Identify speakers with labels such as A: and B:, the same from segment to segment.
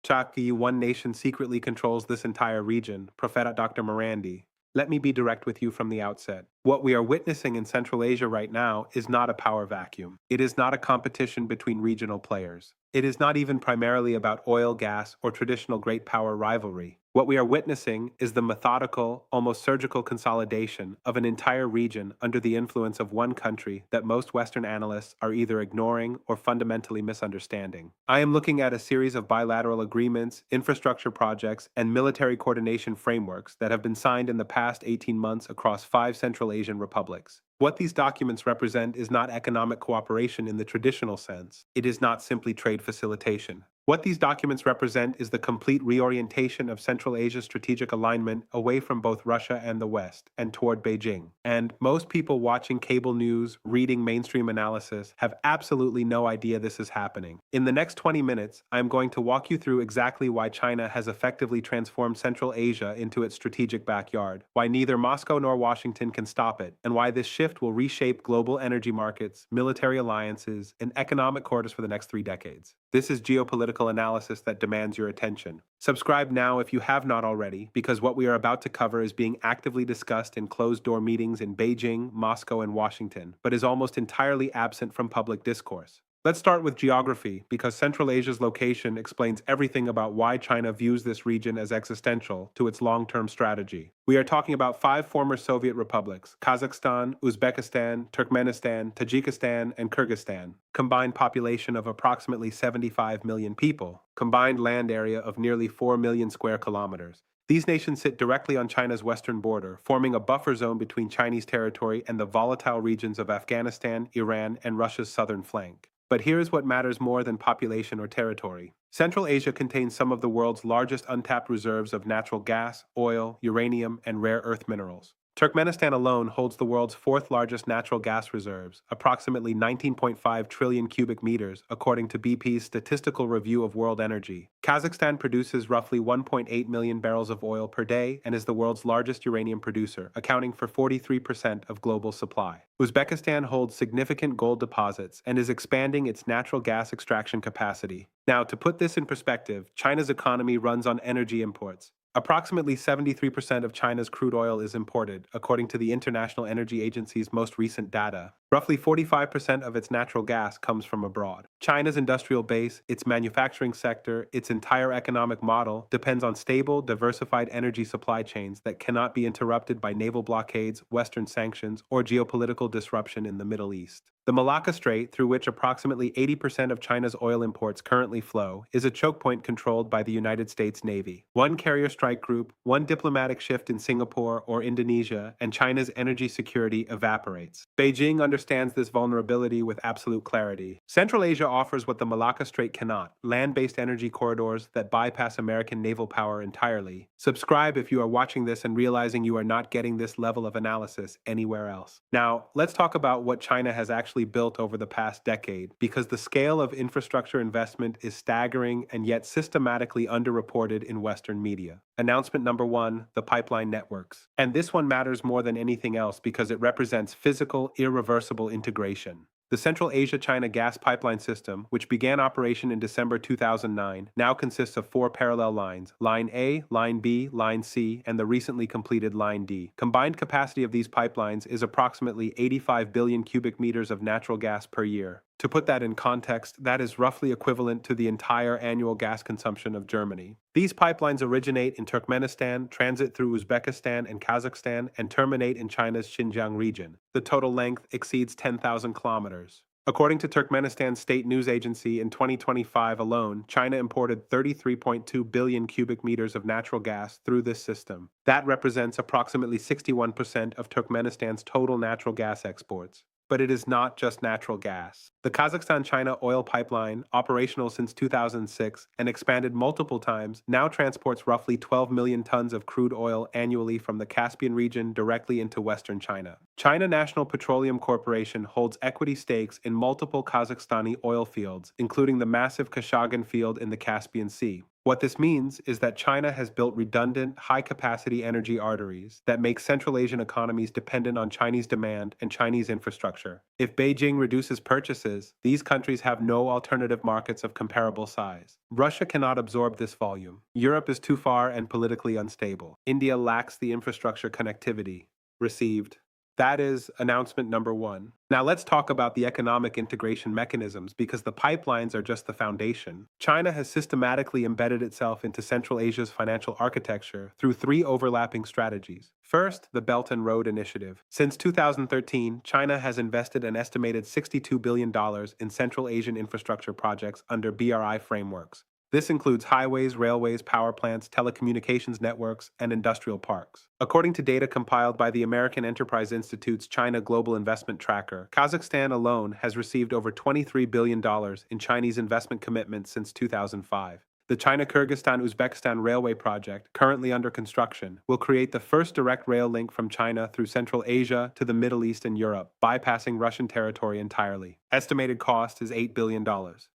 A: Chaki, one nation secretly controls this entire region, Prof. Dr. Marandi. Let me be direct with you from the outset. What we are witnessing in Central Asia right now is not a power vacuum. It is not a competition between regional players. It is not even primarily about oil, gas, or traditional great power rivalry. What we are witnessing is the methodical, almost surgical consolidation of an entire region under the influence of one country that most Western analysts are either ignoring or fundamentally misunderstanding. I am looking at a series of bilateral agreements, infrastructure projects, and military coordination frameworks that have been signed in the past 18 months across 5 Central Asian republics. What these documents represent is not economic cooperation in the traditional sense. It is not simply trade facilitation. What these documents represent is the complete reorientation of Central Asia's strategic alignment away from both Russia and the West and toward Beijing. And most people watching cable news, reading mainstream analysis, have absolutely no idea this is happening. In the next 20 minutes, I am going to walk you through exactly why China has effectively transformed Central Asia into its strategic backyard, why neither Moscow nor Washington can stop it, and why this shift will reshape global energy markets, military alliances, and economic corridors for the next 3 decades. This is geopolitical analysis that demands your attention. Subscribe now if you have not already, because what we are about to cover is being actively discussed in closed-door meetings in Beijing, Moscow, and Washington, but is almost entirely absent from public discourse. Let's start with geography, because Central Asia's location explains everything about why China views this region as existential to its long-term strategy. We are talking about 5 former Soviet republics: Kazakhstan, Uzbekistan, Turkmenistan, Tajikistan, and Kyrgyzstan. Combined population of approximately 75 million people. Combined land area of nearly 4 million square kilometers. These nations sit directly on China's western border, forming a buffer zone between Chinese territory and the volatile regions of Afghanistan, Iran, and Russia's southern flank. But here is what matters more than population or territory. Central Asia contains some of the world's largest untapped reserves of natural gas, oil, uranium, and rare earth minerals. Turkmenistan alone holds the world's 4th largest natural gas reserves, approximately 19.5 trillion cubic meters, according to BP's Statistical Review of World Energy. Kazakhstan produces roughly 1.8 million barrels of oil per day and is the world's largest uranium producer, accounting for 43% of global supply. Uzbekistan holds significant gold deposits and is expanding its natural gas extraction capacity. Now, to put this in perspective, China's economy runs on energy imports. Approximately 73% of China's crude oil is imported, according to the International Energy Agency's most recent data. Roughly 45% of its natural gas comes from abroad. China's industrial base, its manufacturing sector, its entire economic model depends on stable, diversified energy supply chains that cannot be interrupted by naval blockades, Western sanctions, or geopolitical disruption in the Middle East. The Malacca Strait, through which approximately 80% of China's oil imports currently flow, is a choke point controlled by the United States Navy. One carrier strike group, one diplomatic shift in Singapore or Indonesia, and China's energy security evaporates. Beijing understands this vulnerability with absolute clarity. Central Asia offers what the Malacca Strait cannot: land-based energy corridors that bypass American naval power entirely. Subscribe if you are watching this and realizing you are not getting this level of analysis anywhere else. Now, let's talk about what China has actually built over the past decade, because the scale of infrastructure investment is staggering and yet systematically underreported in Western media. Announcement number 1: the pipeline networks. And this one matters more than anything else because it represents physical, irreversible integration. The Central Asia-China gas pipeline system, which began operation in December 2009, now consists of 4 parallel lines: Line A, Line B, Line C, and the recently completed Line D. Combined capacity of these pipelines is approximately 85 billion cubic meters of natural gas per year. To put that in context, that is roughly equivalent to the entire annual gas consumption of Germany. These pipelines originate in Turkmenistan, transit through Uzbekistan and Kazakhstan, and terminate in China's Xinjiang region. The total length exceeds 10,000 kilometers. According to Turkmenistan's state news agency, in 2025 alone, China imported 33.2 billion cubic meters of natural gas through this system. That represents approximately 61% of Turkmenistan's total natural gas exports. But it is not just natural gas. The Kazakhstan-China oil pipeline, operational since 2006 and expanded multiple times, now transports roughly 12 million tons of crude oil annually from the Caspian region directly into Western China. China National Petroleum Corporation holds equity stakes in multiple Kazakhstani oil fields, including the massive Kashagan field in the Caspian Sea. What this means is that China has built redundant, high-capacity energy arteries that make Central Asian economies dependent on Chinese demand and Chinese infrastructure. If Beijing reduces purchases, these countries have no alternative markets of comparable size. Russia cannot absorb this volume. Europe is too far and politically unstable. India lacks the infrastructure connectivity. Received. That is announcement number one. Now let's talk about the economic integration mechanisms because the pipelines are just the foundation. China has systematically embedded itself into Central Asia's financial architecture through three overlapping strategies. First, the Belt and Road Initiative. Since 2013, China has invested an estimated $62 billion in Central Asian infrastructure projects under BRI frameworks. This includes highways, railways, power plants, telecommunications networks, and industrial parks. According to data compiled by the American Enterprise Institute's China Global Investment Tracker, Kazakhstan alone has received over $23 billion in Chinese investment commitments since 2005. The China-Kyrgyzstan-Uzbekistan Railway Project, currently under construction, will create the first direct rail link from China through Central Asia to the Middle East and Europe, bypassing Russian territory entirely. Estimated cost is $8 billion.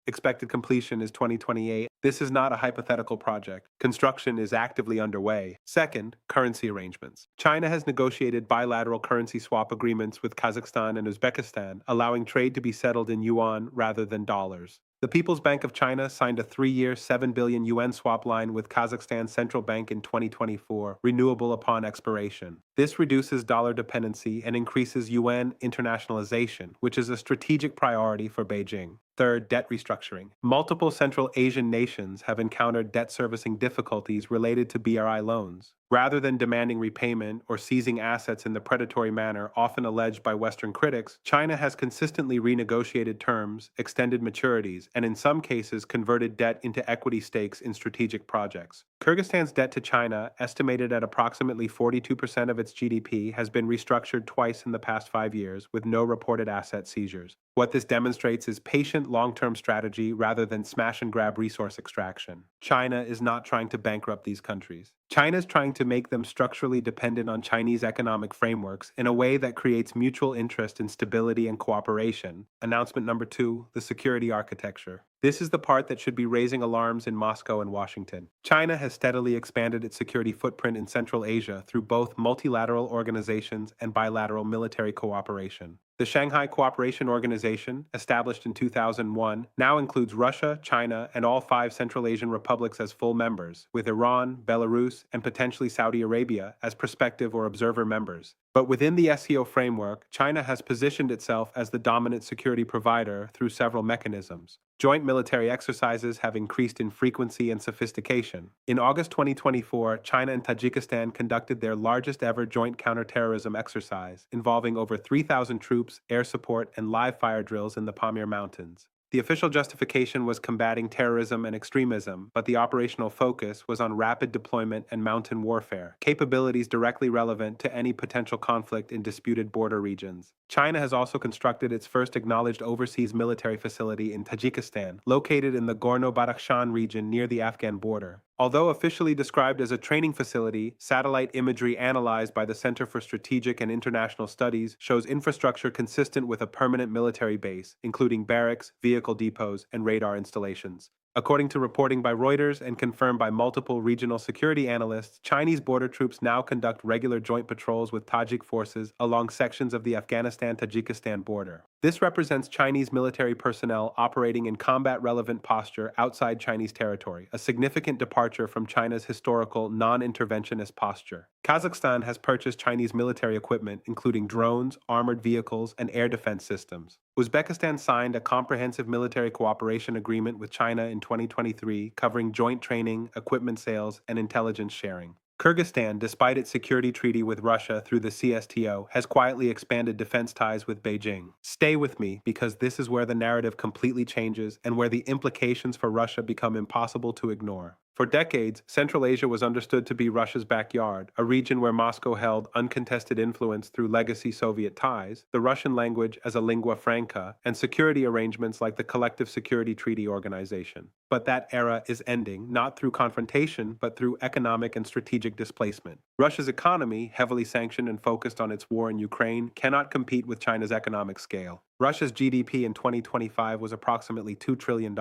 A: Expected completion is 2028. This is not a hypothetical project. Construction is actively underway. Second, currency arrangements. China has negotiated bilateral currency swap agreements with Kazakhstan and Uzbekistan, allowing trade to be settled in yuan rather than dollars. The People's Bank of China signed a 3-year, 7 billion yuan swap line with Kazakhstan's central bank in 2024, renewable upon expiration. This reduces dollar dependency and increases yuan internationalization, which is a strategic priority for Beijing. Third, debt restructuring. Multiple Central Asian nations have encountered debt servicing difficulties related to BRI loans. Rather than demanding repayment or seizing assets in the predatory manner often alleged by Western critics, China has consistently renegotiated terms, extended maturities, and in some cases converted debt into equity stakes in strategic projects. Kyrgyzstan's debt to China, estimated at approximately 42% of its GDP, has been restructured twice in the past 5 years with no reported asset seizures. What this demonstrates is patient, long-term strategy rather than smash-and-grab resource extraction. China is not trying to bankrupt these countries. China is trying to make them structurally dependent on Chinese economic frameworks in a way that creates mutual interest in stability and cooperation. Announcement number 2, the security architecture. This is the part that should be raising alarms in Moscow and Washington. China has steadily expanded its security footprint in Central Asia through both multilateral organizations and bilateral military cooperation. The Shanghai Cooperation Organization, established in 2001, now includes Russia, China, and all 5 Central Asian republics as full members, with Iran, Belarus, and potentially Saudi Arabia as prospective or observer members. But within the SCO framework, China has positioned itself as the dominant security provider through several mechanisms. Joint military exercises have increased in frequency and sophistication. In August 2024, China and Tajikistan conducted their largest ever joint counterterrorism exercise, involving over 3,000 troops, air support, and live fire drills in the Pamir Mountains. The official justification was combating terrorism and extremism, but the operational focus was on rapid deployment and mountain warfare, capabilities directly relevant to any potential conflict in disputed border regions. China has also constructed its first acknowledged overseas military facility in Tajikistan, located in the Gorno-Badakhshan region near the Afghan border. Although officially described as a training facility, satellite imagery analyzed by the Center for Strategic and International Studies shows infrastructure consistent with a permanent military base, including barracks, vehicle depots, and radar installations. According to reporting by Reuters and confirmed by multiple regional security analysts, Chinese border troops now conduct regular joint patrols with Tajik forces along sections of the Afghanistan-Tajikistan border. This represents Chinese military personnel operating in combat-relevant posture outside Chinese territory, a significant departure from China's historical non-interventionist posture. Kazakhstan has purchased Chinese military equipment, including drones, armored vehicles, and air defense systems. Uzbekistan signed a comprehensive military cooperation agreement with China in 2023, covering joint training, equipment sales, and intelligence sharing. Kyrgyzstan, despite its security treaty with Russia through the CSTO, has quietly expanded defense ties with Beijing. Stay with me, because this is where the narrative completely changes and where the implications for Russia become impossible to ignore. For decades, Central Asia was understood to be Russia's backyard, a region where Moscow held uncontested influence through legacy Soviet ties, the Russian language as a lingua franca, and security arrangements like the Collective Security Treaty Organization. But that era is ending, not through confrontation, but through economic and strategic displacement. Russia's economy, heavily sanctioned and focused on its war in Ukraine, cannot compete with China's economic scale. Russia's GDP in 2025 was approximately $2 trillion.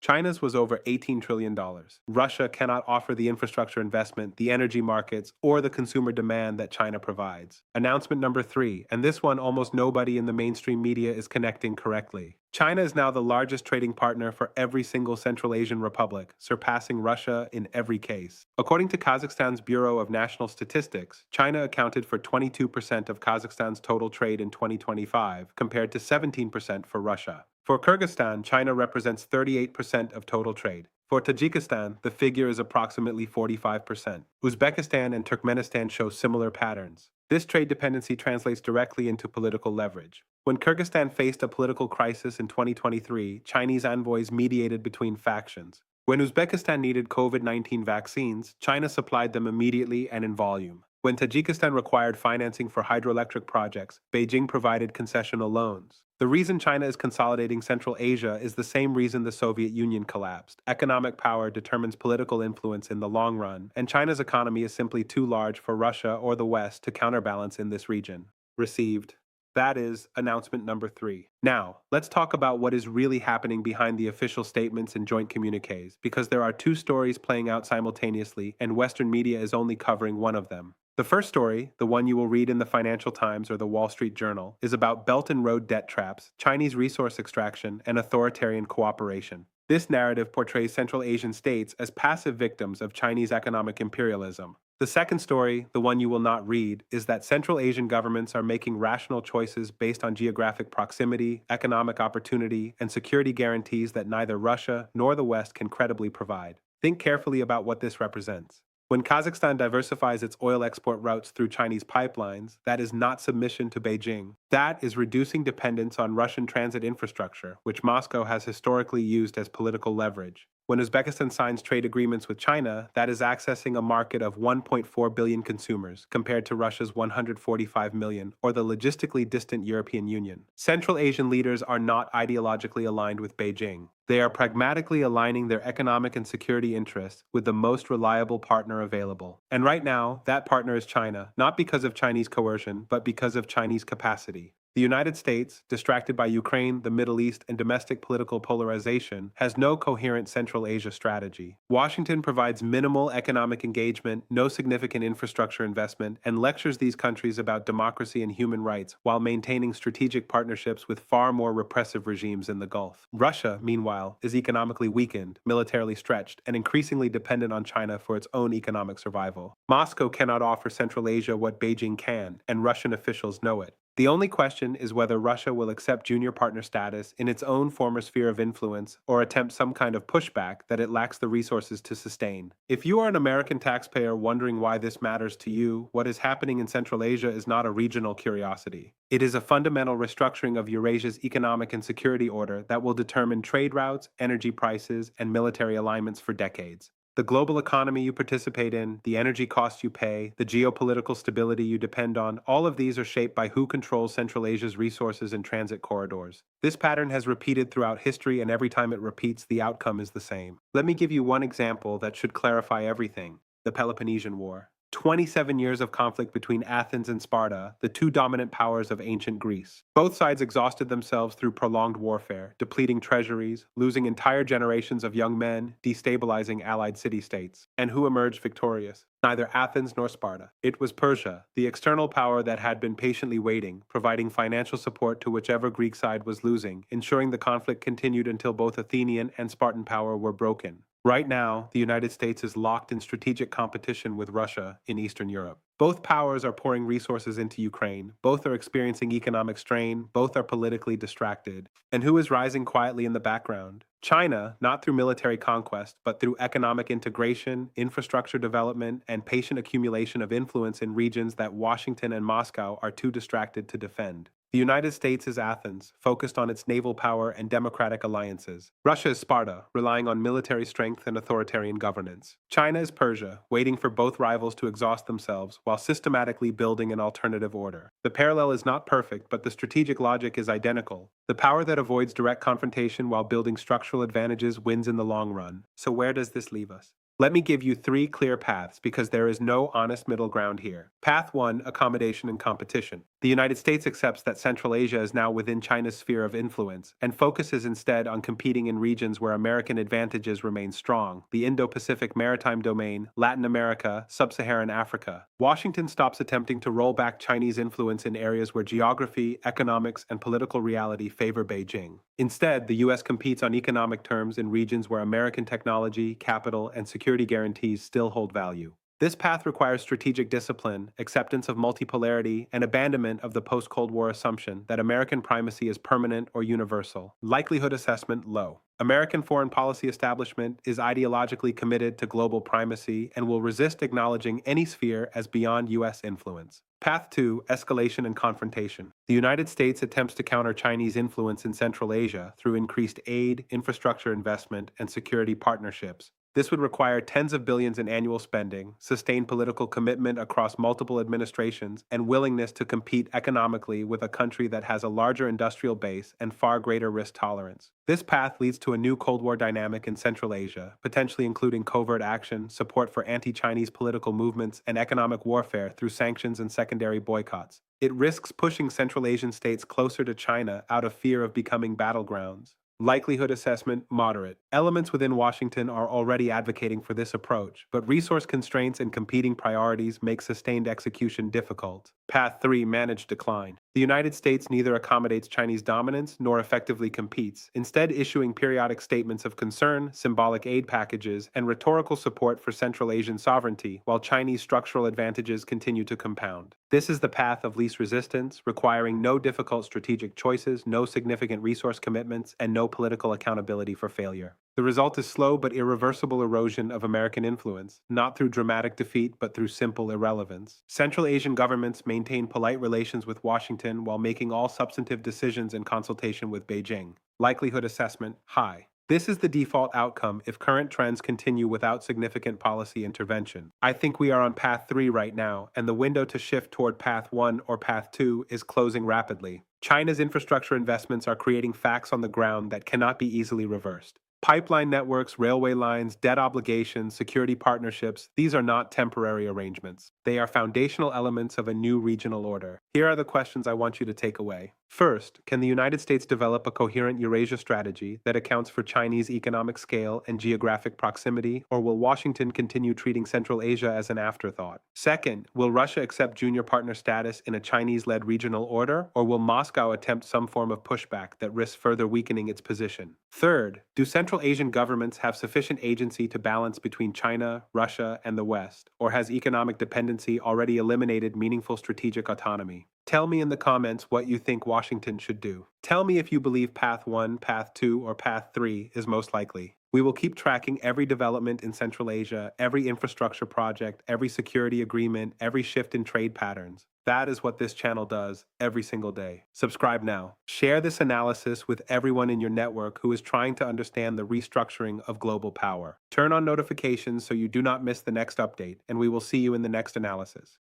A: China's was over $18 trillion. Russia cannot offer the infrastructure investment, the energy markets, or the consumer demand that China provides. Announcement number 3, and this one almost nobody in the mainstream media is connecting correctly. China is now the largest trading partner for every single Central Asian republic, surpassing Russia in every case. According to Kazakhstan's Bureau of National Statistics, China accounted for 22% of Kazakhstan's total trade in 2025, compared to 17% for Russia. For Kyrgyzstan, China represents 38% of total trade. For Tajikistan, the figure is approximately 45%. Uzbekistan and Turkmenistan show similar patterns. This trade dependency translates directly into political leverage. When Kyrgyzstan faced a political crisis in 2023, Chinese envoys mediated between factions. When Uzbekistan needed COVID-19 vaccines, China supplied them immediately and in volume. When Tajikistan required financing for hydroelectric projects, Beijing provided concessional loans. The reason China is consolidating Central Asia is the same reason the Soviet Union collapsed. Economic power determines political influence in the long run, and China's economy is simply too large for Russia or the West to counterbalance in this region. Received. That is announcement number 3. Now, let's talk about what is really happening behind the official statements and joint communiques, because there are 2 stories playing out simultaneously, and Western media is only covering one of them. The first story, the one you will read in the Financial Times or the Wall Street Journal, is about Belt and Road debt traps, Chinese resource extraction, and authoritarian cooperation. This narrative portrays Central Asian states as passive victims of Chinese economic imperialism. The second story, the one you will not read, is that Central Asian governments are making rational choices based on geographic proximity, economic opportunity, and security guarantees that neither Russia nor the West can credibly provide. Think carefully about what this represents. When Kazakhstan diversifies its oil export routes through Chinese pipelines, that is not submission to Beijing. That is reducing dependence on Russian transit infrastructure, which Moscow has historically used as political leverage. When Uzbekistan signs trade agreements with China, that is accessing a market of 1.4 billion consumers, compared to Russia's 145 million, or the logistically distant European Union. Central Asian leaders are not ideologically aligned with Beijing. They are pragmatically aligning their economic and security interests with the most reliable partner available. And right now, that partner is China, not because of Chinese coercion, but because of Chinese capacity. The United States, distracted by Ukraine, the Middle East, and domestic political polarization, has no coherent Central Asia strategy. Washington provides minimal economic engagement, no significant infrastructure investment, and lectures these countries about democracy and human rights while maintaining strategic partnerships with far more repressive regimes in the Gulf. Russia, meanwhile, is economically weakened, militarily stretched, and increasingly dependent on China for its own economic survival. Moscow cannot offer Central Asia what Beijing can, and Russian officials know it. The only question is whether Russia will accept junior partner status in its own former sphere of influence or attempt some kind of pushback that it lacks the resources to sustain. If you are an American taxpayer wondering why this matters to you, what is happening in Central Asia is not a regional curiosity. It is a fundamental restructuring of Eurasia's economic and security order that will determine trade routes, energy prices, and military alignments for decades. The global economy you participate in, the energy costs you pay, the geopolitical stability you depend on, all of these are shaped by who controls Central Asia's resources and transit corridors. This pattern has repeated throughout history, and every time it repeats, the outcome is the same. Let me give you one example that should clarify everything: the Peloponnesian War. 27 years of conflict between Athens and Sparta, the 2 dominant powers of ancient Greece. Both sides exhausted themselves through prolonged warfare, depleting treasuries, losing entire generations of young men, destabilizing allied city-states. And who emerged victorious? Neither Athens nor Sparta. It was Persia, the external power that had been patiently waiting, providing financial support to whichever Greek side was losing, ensuring the conflict continued until both Athenian and Spartan power were broken. Right now, the United States is locked in strategic competition with Russia in Eastern Europe. Both powers are pouring resources into Ukraine. Both are experiencing economic strain. Both are politically distracted. And who is rising quietly in the background? China, not through military conquest, but through economic integration, infrastructure development, and patient accumulation of influence in regions that Washington and Moscow are too distracted to defend. The United States is Athens, focused on its naval power and democratic alliances. Russia is Sparta, relying on military strength and authoritarian governance. China is Persia, waiting for both rivals to exhaust themselves while systematically building an alternative order. The parallel is not perfect, but the strategic logic is identical. The power that avoids direct confrontation while building structural advantages wins in the long run. So where does this leave us? Let me give you three clear paths because there is no honest middle ground here. Path 1: accommodation and competition. The United States accepts that Central Asia is now within China's sphere of influence and focuses instead on competing in regions where American advantages remain strong: the Indo-Pacific maritime domain, Latin America, Sub-Saharan Africa. Washington stops attempting to roll back Chinese influence in areas where geography, economics, and political reality favor Beijing. Instead, the U.S. competes on economic terms in regions where American technology, capital, and security guarantees still hold value. This path requires strategic discipline, acceptance of multipolarity, and abandonment of the post-Cold War assumption that American primacy is permanent or universal. Likelihood assessment low. American foreign policy establishment is ideologically committed to global primacy and will resist acknowledging any sphere as beyond U.S. influence. Path 2: escalation and confrontation. The United States attempts to counter Chinese influence in Central Asia through increased aid, infrastructure investment, and security partnerships. This would require tens of billions in annual spending, sustained political commitment across multiple administrations, and willingness to compete economically with a country that has a larger industrial base and far greater risk tolerance. This path leads to a new Cold War dynamic in Central Asia, potentially including covert action, support for anti-Chinese political movements, and economic warfare through sanctions and secondary boycotts. It risks pushing Central Asian states closer to China out of fear of becoming battlegrounds. Likelihood assessment moderate. Elements within Washington are already advocating for this approach, but resource constraints and competing priorities make sustained execution difficult. Path 3: managed decline. The United States neither accommodates Chinese dominance nor effectively competes, instead issuing periodic statements of concern, symbolic aid packages, and rhetorical support for Central Asian sovereignty, while Chinese structural advantages continue to compound. This is the path of least resistance, requiring no difficult strategic choices, no significant resource commitments, and no political accountability for failure. The result is slow but irreversible erosion of American influence, not through dramatic defeat but through simple irrelevance. Central Asian governments maintain polite relations with Washington while making all substantive decisions in consultation with Beijing. Likelihood assessment high. This is the default outcome if current trends continue without significant policy intervention. I think we are on path 3 right now, and the window to shift toward path 1 or path 2 is closing rapidly. China's infrastructure investments are creating facts on the ground that cannot be easily reversed. Pipeline networks, railway lines, debt obligations, security partnerships, these are not temporary arrangements. They are foundational elements of a new regional order. Here are the questions I want you to take away. First, can the United States develop a coherent Eurasia strategy that accounts for Chinese economic scale and geographic proximity, or will Washington continue treating Central Asia as an afterthought? Second, will Russia accept junior partner status in a Chinese-led regional order, or will Moscow attempt some form of pushback that risks further weakening its position? Third, do Central Asian governments have sufficient agency to balance between China, Russia, and the West, or has economic dependency already eliminated meaningful strategic autonomy? Tell me in the comments what you think Washington should do. Tell me if you believe Path 1, Path 2, or Path 3 is most likely. We will keep tracking every development in Central Asia, every infrastructure project, every security agreement, every shift in trade patterns. That is what this channel does every single day. Subscribe now. Share this analysis with everyone in your network who is trying to understand the restructuring of global power. Turn on notifications so you do not miss the next update, and we will see you in the next analysis.